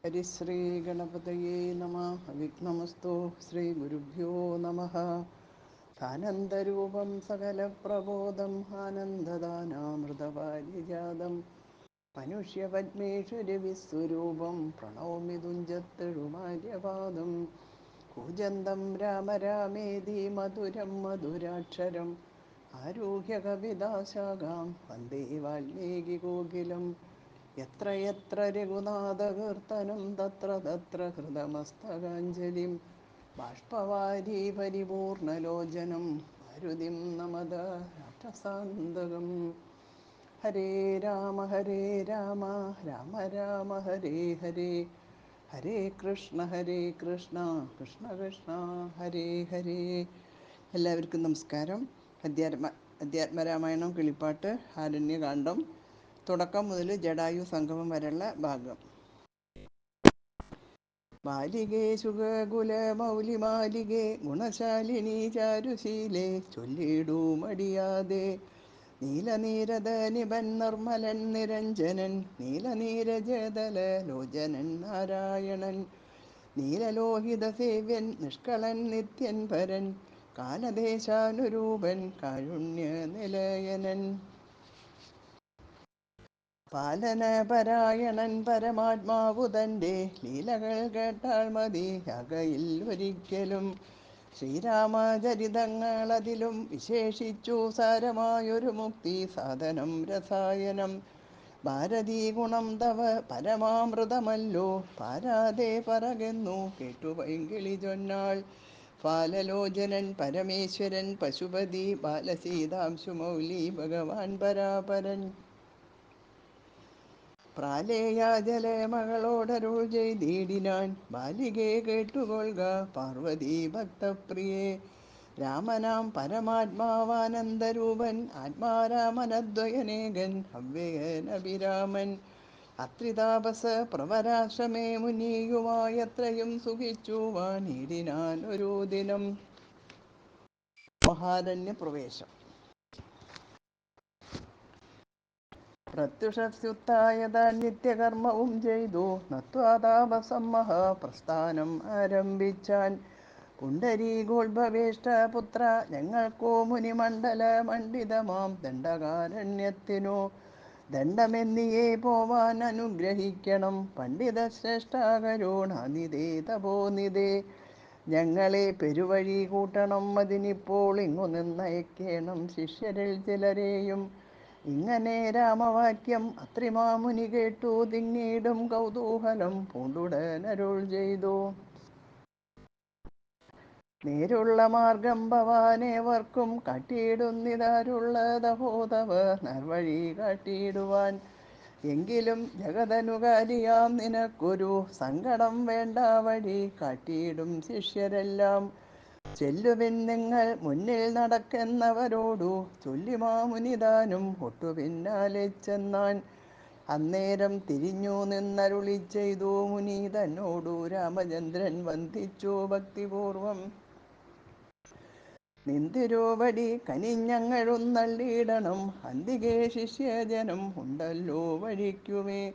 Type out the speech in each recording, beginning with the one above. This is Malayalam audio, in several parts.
ഹരിശ്രീ ഗണപതയേ നമ. വിഘ്നമസ്തു. ശ്രീ ഗുരുഭ്യോ നമ. ാനന്ദരൂപം സകലപ്രബോധം ആനന്ദദാനാമൃതപാരിജാതം മനുഷ്യപത്മേശ്വരവിസ്വരൂപം പ്രണൗമി തുഞ്ചത്തെഴുമാര്യപാദം. കൂജന്തം രാമ രാമേതി മധുരം മധുരാക്ഷരം ആരുഹ്യകവിതാശാഖാം വന്ദേ വാൽമീകികോകിലം. യത്ര യത്ര രഘുനാഥകീർത്തനം തത്ര തത്ര ഹൃതമസ്തകാഞ്ജലിം ബാഷ്പവാരി പരിപൂർണലോചനം മാരുതിം നമത രാക്ഷസാന്തകം. ഹരേ രാമ രാമ രാമ ഹരേ ഹരേ, ഹരേ കൃഷ്ണ കൃഷ്ണ കൃഷ്ണ ഹരേ ഹരേ. എല്ലാവർക്കും നമസ്കാരം. അധ്യാത്മരാമായണം കിളിപ്പാട്ട് ആരണ്യകാന്ഡം തുടക്കം മുതൽ ജടായു സംഗമം വരെയുള്ള ഭാഗം. ബാലികേ ശുഗകുല മൗലിമാലികേ ഗുണശാലിനി ചാരുശീലേ ചൊല്ലിടൂ മടിയാതെ. നീലനീരദ നിബൻ നിർമ്മലൻ നിരഞ്ജനൻ നീലനീരജതല ലോചനൻ നാരായണൻ നീലലോഹിത സേവ്യൻ നിഷ്കളൻ നിത്യൻ പരൻ കാലദേശാനുരൂപൻ കാരുണ്യ നിലയനൻ പാലനപരായണൻ പരമാത്മാവു തൻ്റെ ലീലകൾ കേട്ടാൽ മതി അകയിൽ ഒരിക്കലും. ശ്രീരാമചരിതങ്ങളതിലും വിശേഷിച്ചു സാരമായൊരു മുക്തി സാധനം രസായനം. ഭാരതീ ഗുണം തവ പരമാമൃതമല്ലോ പാരാതെ പറകെന്നു കേട്ടു പൈങ്കിളി ചൊന്നാൾ. ഫാലലോചനൻ പരമേശ്വരൻ പശുപതി ബാലസീതാംശുമൗലി ഭഗവാൻ പരാപരൻ. പ്രാലേയാജല മകളോടരുൾ ചെയ്തിടിനാൻ ബാലികേ കേട്ടുകൊള്ളുക പാർവതി ഭക്തപ്രിയേ. രാമനാം പരമാത്മാവാനന്ദരൂപൻ ആത്മാരാമനദ്വയനേകൻ അവ്യയനഭിരാമൻ. അത്രിതാപസ പ്രവരാശ്രമേ മുനിയുമായത്രയും സുഖിച്ചു വാണിടിനാൻ ഒരു ദിനം. മഹാരണ്യപ്രവേശം. പ്രത്യുഷസ്യുത്തായതാൻ നിത്യകർമ്മവും ചെയ്തു നത്വാതാപസം മഹാപ്രസ്ഥാനം ആരംഭിച്ചാൻ. പുണ്ടരീകോത്ഭവേഷ്ട പുത്ര ഞങ്ങൾക്കോ മുനിമണ്ഡല മണ്ഡിതമാം ദണ്ഡകാരണ്യത്തിനു ദണ്ഡമെന്നിയേ പോവാൻ അനുഗ്രഹിക്കണം. പണ്ഡിത ശ്രേഷ്ഠകരുണാനിധേ തപോനിധേ ഞങ്ങളെ പെരുവഴി കൂട്ടണം. അതിനിപ്പോൾ ഇങ്ങു നിന്നയക്കേണം ശിഷ്യരിൽ ചിലരെയും. ഇങ്ങനെ രാമവാക്യം അത്രിമാമുനി കേട്ടു തിങ്ങീടും കൗതൂഹലം പൂണ്ടുടനരുൾ ചെയ്തു. നേരുള്ള മാർഗം ഭവാനേവർക്കും കാട്ടിയിടുന്നിതാരുള്ളതഹോതവ നേർവഴി കാട്ടിയിടുവാൻ. എങ്കിലും ജഗതനുകാരിയാം നിനക്കൊരു സങ്കടം വേണ്ട വഴി കാട്ടിയിടും ശിഷ്യരെല്ലാം. ചെല്ലുവിൻ നിങ്ങൾ മുന്നിൽ നടക്കെന്നവരോടു ചൊല്ലി മാമുനിതാനും ഒട്ടു പിന്നാലെ ചെന്നാൻ. അന്നേരം തിരിഞ്ഞു നിന്നരുളി ചെയ്തു മുനി തന്നോടു രാമചന്ദ്രൻ വന്ദിച്ചു ഭക്തിപൂർവം. നിന്തിരുവടി കനിഞ്ഞങ്ങഴുന്നള്ളിയിടണം അന്തികേ ശിഷ്യജനം ഉണ്ടല്ലോ വഴിക്കുമേ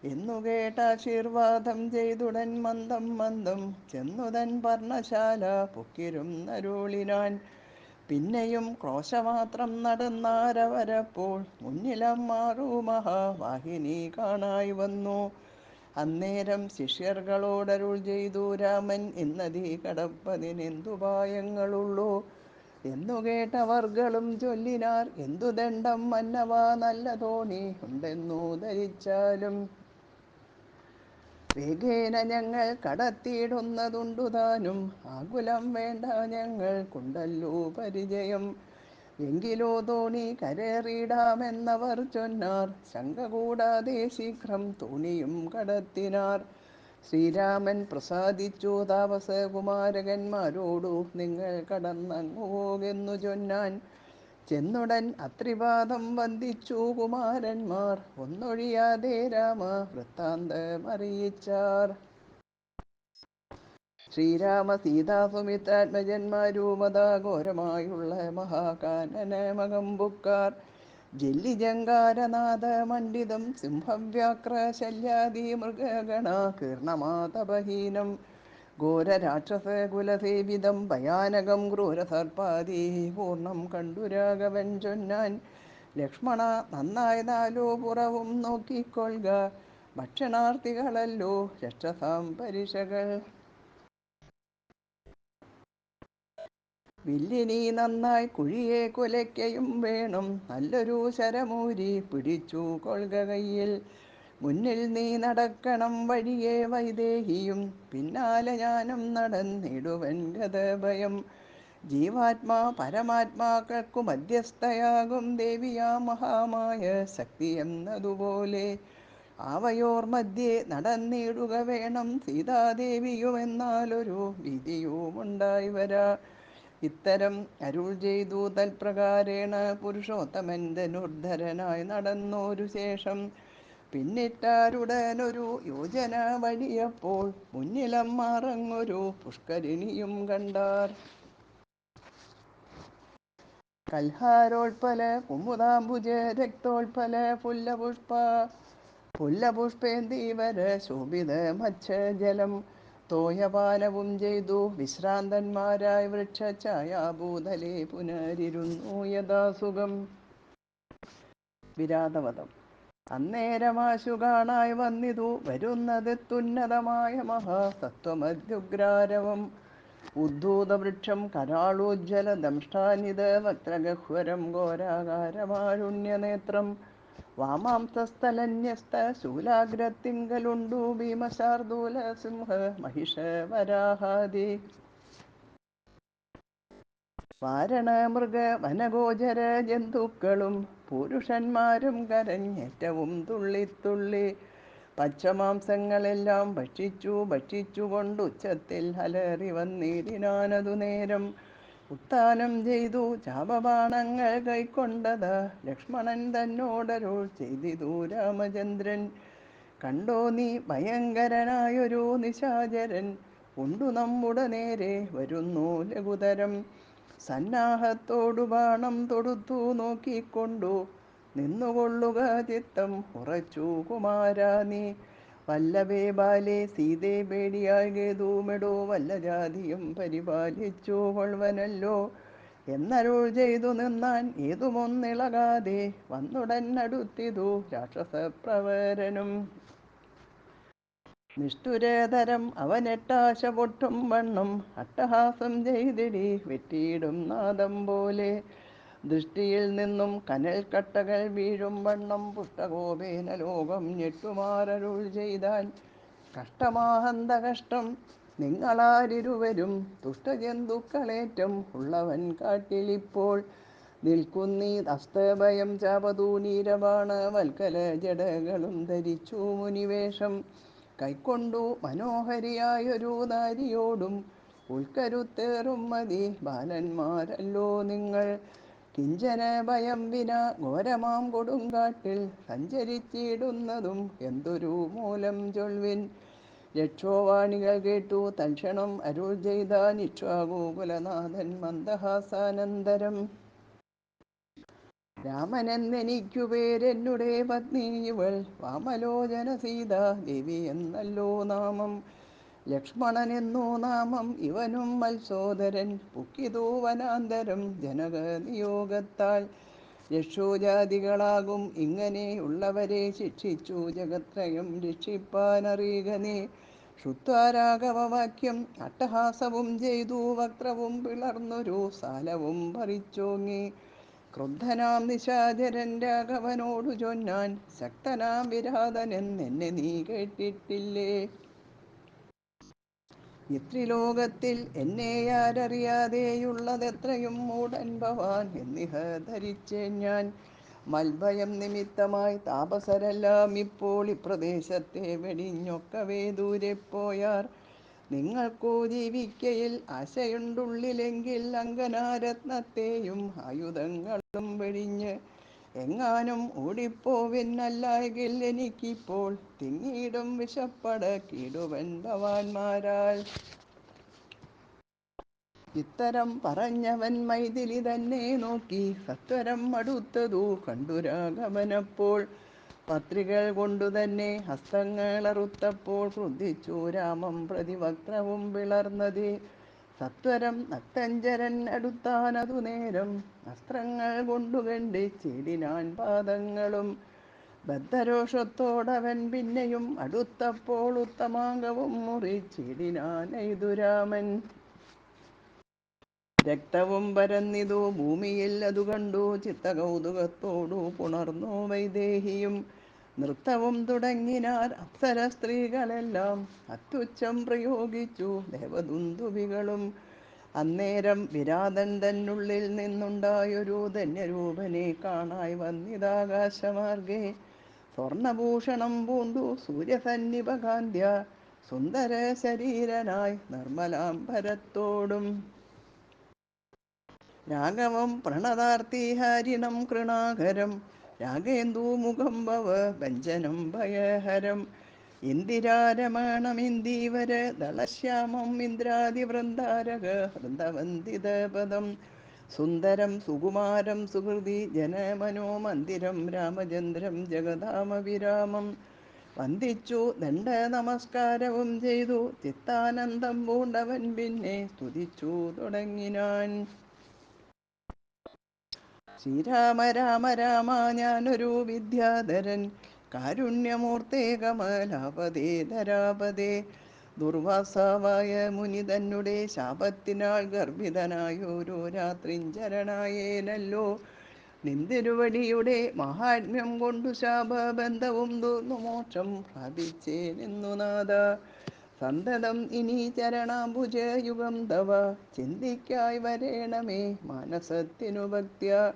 എന്നു കേട്ടാശീർവാദം ചെയ്തുടൻ മന്ദം മന്ദം ചെന്നുതൻ പർണശാല പൊക്കിരുന്നരുളിനാൻ. പിന്നെയും ക്രോശമാത്രം നടന്നാരവരപ്പോൾ മുന്നിലമ്മാറു മഹാവാഹിനി കാണായി വന്നു. അന്നേരം ശിഷ്യർകളോടരുൾ ചെയ്തു രാമൻ ഇന്നതീ കടപ്പതിനെന്തുപായങ്ങളുള്ളൂ എന്നു കേട്ടവർകളും ചൊല്ലിനാർ. എന്തു ദണ്ഡം മന്നവ നല്ല തോണി ഉണ്ടെന്നു ധരിച്ചാലും വേഗേന ഞങ്ങൾ കടത്തിയിടുന്നതുണ്ടു താനും. ആകുലം വേണ്ട ഞങ്ങൾക്കുണ്ടല്ലോ പരിചയം. എങ്കിലോ തോണി കരേറിയിടാമെന്നവർ ചൊന്നാർ. ശങ്ക കൂടാതെ ശീഘ്രം തോണിയും കടത്തിനാർ. ശ്രീരാമൻ പ്രസാദിച്ചു താപസകുമാരകന്മാരോടു നിങ്ങൾ കടന്നങ്ങു പോകെന്നു ചൊന്നാൻ. ചെന്നുടൻ അത്രിപാദം വന്ദിച്ചു കുമാരന്മാർ ഒന്നൊഴിയാതെ രാമ വൃത്താന്തമറിയിച്ചാർ. ശ്രീരാമ സീതാസുമിത്രാത്മജന്മാരുമതാഘോരമായുള്ള മഹാകാനനമകം ബുക്കാർ. ജല്ലിജങ്കാരനാഥ മണ്ഡിതം സിംഹവ്യാക്ര ശല്യാദി മൃഗഗണ കീർണമാതപഹീനം ഘോരരാക്ഷസകുലസേവിതം ഭയാനകം ക്രൂരസർപ്പാദി പൂർണ്ണം കണ്ടു രാഘവൻ ചൊന്നാൻ. ലക്ഷ്മണ, നന്നായി നാലോ പുറവും നോക്കിക്കൊള്ളുക, ഭക്ഷണാർത്ഥികളല്ലോ രക്ഷസാം പരിഷകൾ. വില്ലിനീ നന്നായി കുഴിയെ കുലയ്ക്കയും വേണം, നല്ലൊരു ശരമൂരി പിടിച്ചു കൊള്ളുക കയ്യിൽ. മുന്നിൽ നീ നടക്കണം വഴിയെ വൈദേഹിയും, പിന്നാലെ ഞാനും നടന്നിടുവൻ ഗതഭയം. ജീവാത്മാ പരമാത്മാക്കൾക്കു മധ്യസ്ഥയാകും ദേവിയാ മഹാമായ ശക്തി എന്നതുപോലെ ആവയോർ മധ്യേ നടന്നിടുക വേണം സീതാദേവിയുമെന്നാലൊരു ഭീതിയുമുണ്ടായി വരാ. ഇത്തരം അരുൾ ചെയ്തു തൽപ്രകാരേണ പുരുഷോത്തമൻ ധനുർധരനായി നടന്നോരു ശേഷം പിന്നിട്ടാരുടനൊരു യോജന വഴിയപ്പോൾ മുന്നിലമ്മാറങ്ങൊരു പുഷ്കരിണിയും കണ്ടാർ. കൽഹാരോൽപല കുമുദാംബുജ രക്തോൽപല പുല്ലപുഷ്പേന്ദീവര ശോഭിത മത്സ്യജലം തോയപാനവും ചെയ്തു വിശ്രാന്തന്മാരായി വൃക്ഷഛായാഭൂതലേ പുനരിരുന്നു യഥാസുഖം. വിരാതവധം. അന്നേരമാശു കാണായി വന്നിതു വരുന്നതെത്തുന്നതമായ മഹാസത്വമത്യുഗ്രാരവം. ഉദ്ധൂതവൃക്ഷം കരാളോജ്വല ദംഷ്ടാനിത വക്രഗഹ്വരം ഘോരാകാരമാരുണ്യനേത്രം വാമാംസസ്ഥലന്യസ്ത ശൂലാഗ്രത്തിങ്കലുണ്ടു ഭീമശാർദൂല സിംഹ മഹിഷ വരാഹാദി വാരണ മൃഗ വനഗോചര ജന്തുക്കളും പുരുഷന്മാരും കരഞ്ഞേറ്റവും തുള്ളിത്തുള്ളി പച്ചമാംസങ്ങളെല്ലാം ഭക്ഷിച്ചുകൊണ്ടുച്ചത്തിൽ അലറി വന്നിടിനാനതു നേരം. ഉത്ഥാനം ചെയ്തു ചാപബാണങ്ങൾ കൈക്കൊണ്ടതാ ലക്ഷ്മണൻ തന്നോടരുൾ ചെയ്തിതു രാമചന്ദ്രൻ. കണ്ടോ നീ ഭയങ്കരനായൊരു നിശാചരൻ ഉണ്ടു നമ്മുടെ നേരെ വരുന്നു ലഘുതരം. സന്നാഹത്തോടു ബാണം തൊടുത്തു നോക്കിക്കൊണ്ടു നിന്നുകൊള്ളുക ചിത്തം ഉറച്ചു കുമാരാ നീ. വല്ലഭേ ബാലേ സീതേ പേടിയായി കേതുമെടോ വല്ല ജാതിയും പരിപാലിച്ചു കൊൾവനല്ലോ എന്നരുൾ ചെയ്തു നിന്നാൻ. ഏതുമൊന്നിളകാതെ വന്നുടൻ അടുത്തിതു രാക്ഷസപ്രവരനും. നിഷ്ഠുരതരം അവനെട്ടാശ പൊട്ടും വണ്ണം അട്ടഹാസം ചെയ്തിടി വെട്ടിയിടും നാദം പോലെ. ദൃഷ്ടിയിൽ നിന്നും കനൽ കട്ടകൾ വീഴും വണ്ണം പുഷ്ടകോപേന ലോകം ഞെട്ടുമാറരുൾ ചെയ്താൻ. കഷ്ടമാഹന്ത കഷ്ടം നിങ്ങളാരിരുവരും ദുഷ്ടജന്തുക്കളേറ്റം ഉള്ളവൻ കാട്ടിലിപ്പോൾ നിൽക്കുന്നീ അസ്തഭയം ചാപതൂണീരബാണ വൽക്കല ജടകളും ധരിച്ചു മുനിവേഷം. കൈക്കൊണ്ടു മനോഹരിയായൊരു നാരിയോടും ഉൾക്കരുത്തേറും മതി ബാലന്മാരല്ലോ നിങ്ങൾ. കിഞ്ചന ഭയം വിന ഘോരമാം കൊടുങ്കാട്ടിൽ സഞ്ചരിച്ചിടുന്നതും എന്തൊരു മൂലം ചൊൽവിൻ. രക്ഷോവാണികൾ കേട്ടു തൽക്ഷണം അരുൾ ചെയ്താൻ ഇക്ഷ്വാകുകുലനാഥൻ മന്ദഹാസാനന്തരം. രാമനെന്നെനിക്കു പേരെന്നുടെ പത്നി ഇവൾ വാമലോചന സീതാ ദേവി എന്നല്ലോ നാമം. ലക്ഷ്മണനെന്നു നാമം ഇവനും മത്സോദരൻ പുക്കിതു വനാന്തരം ജനക നിയോഗത്താൽ. രക്ഷോജാതികളാകും ഇങ്ങനെയുള്ളവരെ ശിക്ഷിച്ചു ജഗത്രയം രക്ഷിപ്പാനറിയുക നീ. ശ്രുത്വാ രാഘവവാക്യം അട്ടഹാസവും ചെയ്തു വക്രവും പിളർന്നൊരു സാലവും പറിച്ചോങ്ങി. ക്രുദ്ധനാം നിശാചരൻ രാഘവനോടു ചൊന്നാൻ. ശക്തനാം വിരാതനെന്നെ നീ കേട്ടിട്ടില്ലേ? ഇത്രിലോകത്തിൽ എന്നെയാരറിയാതെയുള്ളതെത്രയും മൂടൻ ഭവാൻ എന്നിഹ ധരിച്ചേൻ ഞാൻ. മൽഭയം നിമിത്തമായി താപസരെല്ലാം ഇപ്പോൾ ഇപ്രദേശത്തെ വെടിഞ്ഞൊക്കവേ ദൂരെ പോയാർ. നിങ്ങൾക്കു ജീവിക്കയിൽ ആശയുണ്ടുള്ളിലെങ്കിൽ അങ്കനാരത്നത്തെയും ആയുധങ്ങളും വെടിഞ്ഞ് എങ്ങാനും ഓടിപ്പോവിൻ. അല്ലായ്കിൽ എനിക്കിപ്പോൾ തിങ്ങിയിടും വിശപ്പടക്കിടുവൻ ഭവാന്മാരാൽ. ഇത്തരം പറഞ്ഞവൻ മൈഥിലി തന്നെ നോക്കി സത്വരം അടുത്തതു കണ്ടു രാഘവനപ്പോൾ. പത്രികൾ കൊണ്ടു തന്നെ ഹസ്തങ്ങളറുത്തപ്പോൾ ക്രുദ്ധിച്ചു രാമം പ്രതിവക്ത്രവും പിളർന്നത്. സത്വരം നക്തഞ്ചരൻ അടുത്താനതു നേരം അസ്ത്രങ്ങൾ കൊണ്ടു ഖണ്ഡിച്ചിടിനാൻ പാദങ്ങളും. ബദ്ധരോഷത്തോടവൻ പിന്നെയും അടുത്തപ്പോൾ ഉത്തമാംഗവും മുറിച്ചിടിനാനെയ്തു രാമൻ. രക്തവും പരന്നിതു ഭൂമിയിൽ അതു കണ്ടു ചിത്തകൗതുകത്തോടു പുണർന്നു വൈദേഹിയും. നൃത്തവും തുടങ്ങിനാർ അപ്സര സ്ത്രീകളെല്ലാം അത്യുച്ചം പ്രയോഗിച്ചു ദേവദുന്ദുഭികളും. അന്നേരം വിരാതൻ തന്നുള്ളിൽ നിന്നുണ്ടായൊരു ധന്യരൂപനെ കാണായി വന്നിതാകാശമാർഗെ. സ്വർണഭൂഷണം പൂണ്ടു സൂര്യസന്നിഭകാന്ത്യ സുന്ദര ശരീരനായി നിർമ്മലാംബരത്തോടും. രാഘവം പ്രണതാർത്തിഹാരിണം കൃണാകരം രാഗേന്ദുമുഖം ഭവ ഭഞ്ജനം ഭയഹരം. ഇന്ദിരാരമണമിന്ദീവര ദളശ്യാമം ഇന്ദ്രാദിവൃന്ദാരക വൃന്ദവന്ദിതപദം. സുന്ദരം സുകുമാരം സുഹൃതി ജനമനോമന്ദിരം രാമചന്ദ്രം ജഗദാമവിരാമം. വന്ദിച്ചു ദണ്ഡ നമസ്കാരവും ചെയ്തു ചിത്താനന്ദം പൂണ്ടവൻ പിന്നെ സ്തുതിച്ചു തുടങ്ങിനാൻ. ശ്രീരാമ രാമ രാമ ഞാനൊരു വിദ്യാധരൻ കാരുണ്യമൂർത്തേ കമലാപതേ ധരാപതേ. ദുർവാസാവായ മുനി തന്നെ ശാപത്തിനാൾ ഗർഭിതനായൊരു രാത്രിഞ്ചരനായേനല്ലോ. നിന്തിരുവടിയുടെ മഹാത്മ്യം കൊണ്ടു ശാപബന്ധവും തീർന്നു മോക്ഷം പ്രാപിച്ചേനെന്നു നാഥ. സന്തതം ഇനി ചരണാംബുജയുഗം തവ ചിന്തിക്കായി വരേണമേ മാനസത്തിനു ഭക്ത്യ.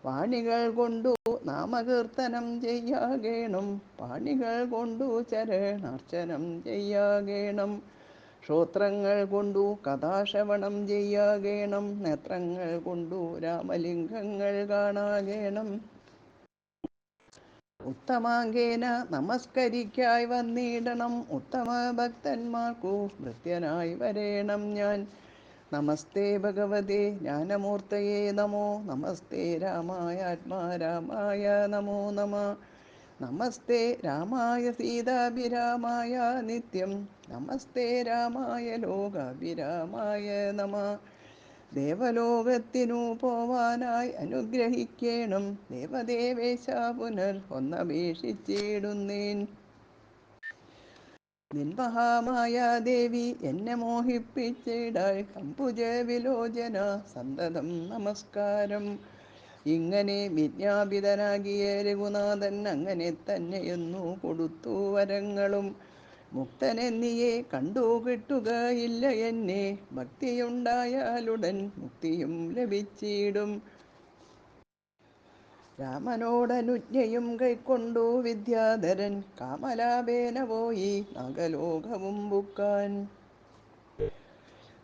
വാണികൾ കൊണ്ടു നാമകീർത്തനം ചെയ്യാകേണം പാണികൾ കൊണ്ടു ചരണാർച്ചനം ചെയ്യാകേണം. ശ്രോത്രങ്ങൾ കൊണ്ടു കഥാശ്രവണം ചെയ്യാകേണം നേത്രങ്ങൾ കൊണ്ടു രാമലിംഗങ്ങൾ കാണാകേണം. ഉത്തമാംഗേന നമസ്കരിക്കായി വന്നിടണം ഉത്തമ ഭക്തന്മാർക്കു ഭൃത്യനായി വരേണം ഞാൻ. നമസ്തേ ഭഗവതേ ജ്ഞാനമൂർത്തയേ നമോ നമസ്തേ രാമായ ആത്മാരാമായ നമോ നമ. നമസ്തേ രാമായ സീതാഭിരാമായ നിത്യം നമസ്തേ രാമായ ലോകാഭിരാമായ നമ. ദേവലോകത്തിനു പോവാനായി അനുഗ്രഹിക്കേണം ദേവദേവേശ പുനർ ഒന്നപേക്ഷിച്ചിടുന്നേൻ. നിൻ മഹാമായാദേവി എന്നെ മോഹിപ്പിച്ചിടാൾ കമ്പുജ വിലോചന സന്തതം നമസ്കാരം. ഇങ്ങനെ വിജ്ഞാപിതനാകിയ രഘുനാഥൻ അങ്ങനെ തന്നെയെന്നു കൊടുത്തു വരങ്ങളും. മുക്തനെന്നിയെ കണ്ടു കിട്ടുകയില്ല എന്നെ ഭക്തിയുണ്ടായാലുടൻ മുക്തിയും ലഭിച്ചിടും. രാമനോടനുജ്ഞയും കൈക്കൊണ്ടു വിദ്യാധരൻ കാമലാഭേന പോയി നാഗലോകവും ബുക്കാൻ.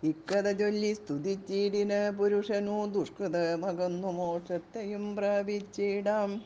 ഇക്കഥ ചൊല്ലി സ്തുതിച്ചിടിന പുരുഷനു ദുഷ്കൃതമകന്നു മോക്ഷത്തെയും പ്രാപിച്ചിടാം.